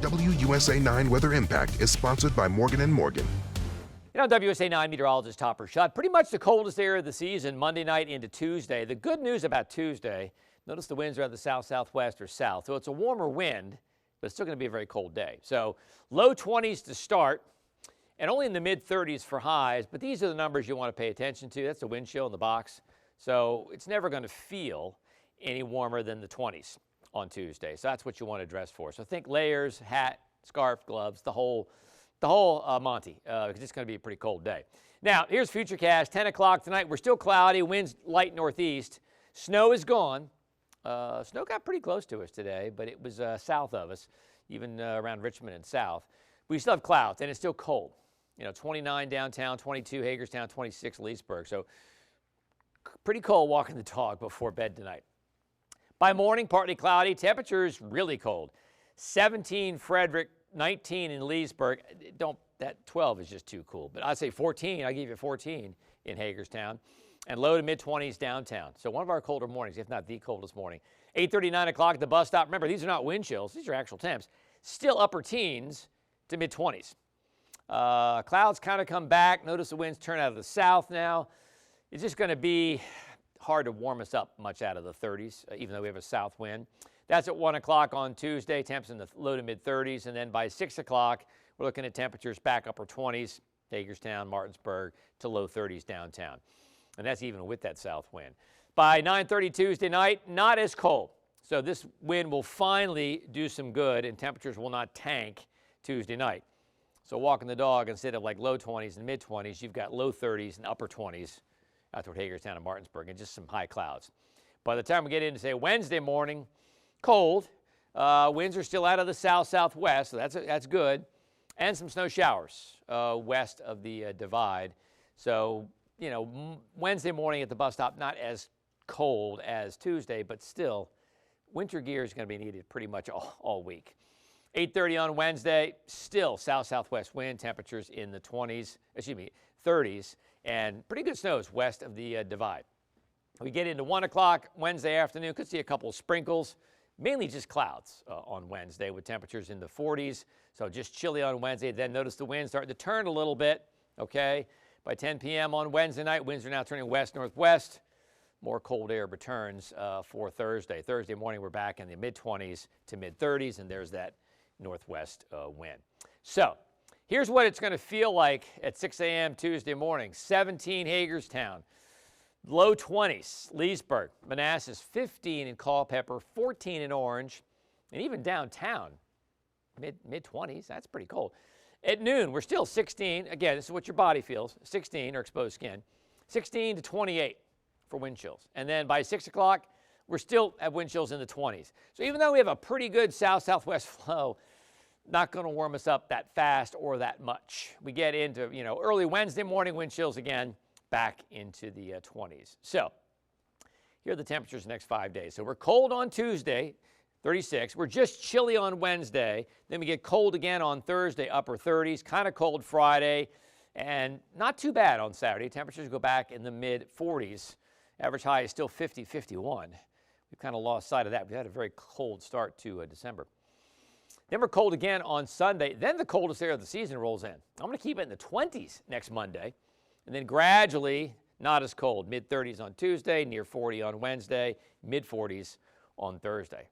WUSA 9 Weather Impact is sponsored by Morgan & Morgan. You know, WUSA 9 meteorologist Topper Shutt, pretty much the coldest area of the season, Monday night into Tuesday. The good news about Tuesday, notice the winds are out of the south-southwest or south, so it's a warmer wind, but it's still going to be a very cold day. So low 20s to start, and only in the mid-30s for highs, but these are the numbers you want to pay attention to. That's the wind chill in the box. So it's never going to feel any warmer than the 20s on Tuesday. So that's what you want to dress for. So think layers, hat, scarf, gloves, the whole Monty, because it's going to be a pretty cold day. Now, here's Futurecast, 10 o'clock tonight. We're still cloudy, winds light northeast. Snow is gone. Snow got pretty close to us today, but it was south of us, even around Richmond and south. We still have clouds, and it's still cold. You know, 29 downtown, 22 Hagerstown, 26 Leesburg. So pretty cold walking the dog before bed tonight. By morning, partly cloudy. Temperatures really cold. 17 Frederick, 19 in Leesburg. That 12 is just too cool. But I'd say 14. I give you 14 in Hagerstown. And low to mid-20s downtown. So one of our colder mornings, if not the coldest morning. 8:30, 9 o'clock at the bus stop. Remember, these are not wind chills. These are actual temps. Still upper teens to mid-20s. Clouds kind of come back. Notice the winds turn out of the south now. It's just going to be hard to warm us up much out of the 30s, even though we have a south wind. That's at 1 o'clock on Tuesday, temps in the low to mid-30s. And then by 6 o'clock, we're looking at temperatures back upper 20s, Hagerstown, Martinsburg, to low 30s downtown. And that's even with that south wind. By 9:30 Tuesday night, not as cold. So this wind will finally do some good, and temperatures will not tank Tuesday night. So walking the dog, instead of like low 20s and mid-20s, you've got low 30s and upper 20s out toward Hagerstown and Martinsburg, and just some high clouds. By the time we get into, say, Wednesday morning, cold. Winds are still out of the south-southwest, so that's good. And some snow showers west of the divide. So, you know, Wednesday morning at the bus stop, not as cold as Tuesday, but still, winter gear is going to be needed pretty much all week. 8:30 on Wednesday, still south-southwest wind, temperatures in the 30s, and pretty good snows west of the divide. We get into 1 o'clock Wednesday afternoon, could see a couple of sprinkles, mainly just clouds on Wednesday with temperatures in the 40s, so just chilly on Wednesday. Then notice the wind starting to turn a little bit, okay? By 10 p.m. on Wednesday night, winds are now turning west-northwest. More cold air returns for Thursday. Thursday morning, we're back in the mid-20s to mid-30s, and there's that northwest wind. So here's what it's going to feel like at 6 a.m. Tuesday morning. 17 Hagerstown, low 20s, Leesburg, Manassas, 15 in Culpeper, 14 in Orange, and even downtown, mid-20s. That's pretty cold. At noon, we're still 16. Again, this is what your body feels, 16 or exposed skin, 16 to 28 for wind chills. And then by 6 o'clock, we're still at wind chills in the 20s. So even though we have a pretty good south-southwest flow, not going to warm us up that fast or that much. We get into, you know, early Wednesday morning wind chills again, back into the 20s. So here are the temperatures the next 5 days. So we're cold on Tuesday, 36. We're just chilly on Wednesday. Then we get cold again on Thursday, upper 30s. Kind of cold Friday, and not too bad on Saturday. Temperatures go back in the mid-40s. Average high is still 50, 51. We've kind of lost sight of that. We had a very cold start to December. Then we're cold again on Sunday. Then the coldest area of the season rolls in. I'm going to keep it in the 20s next Monday. And then gradually, not as cold. Mid-30s on Tuesday, near 40 on Wednesday, mid-40s on Thursday.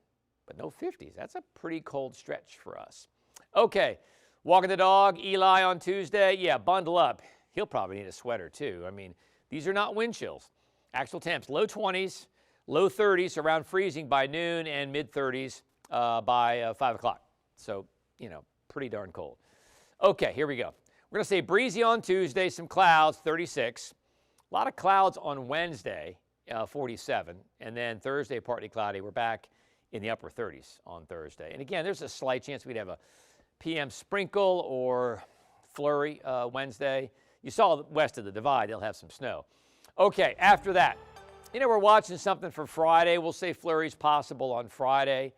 But no 50s. That's a pretty cold stretch for us. Okay, walking the dog, Eli on Tuesday. Yeah, bundle up. He'll probably need a sweater too. I mean, these are not wind chills. Actual temps, low 20s, low 30s, around freezing by noon, and mid-30s by 5 o'clock. So, you know, pretty darn cold. Okay, here we go. We're going to say breezy on Tuesday, some clouds, 36. A lot of clouds on Wednesday, 47. And then Thursday, partly cloudy. We're back in the upper 30s on Thursday. And again, there's a slight chance we'd have a PM sprinkle or flurry Wednesday. You saw west of the divide, they'll have some snow. Okay, after that, you know, we're watching something for Friday. We'll say flurries possible on Friday.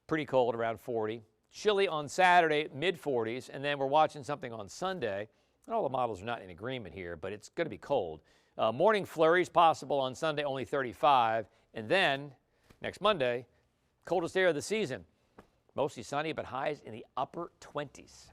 Pretty cold, around 40. Chilly on Saturday, mid-40s. And then we're watching something on Sunday. And all the models are not in agreement here, but it's going to be cold. Morning flurries possible on Sunday, only 35. And then, next Monday, coldest area of the season. Mostly sunny, but highs in the upper 20s.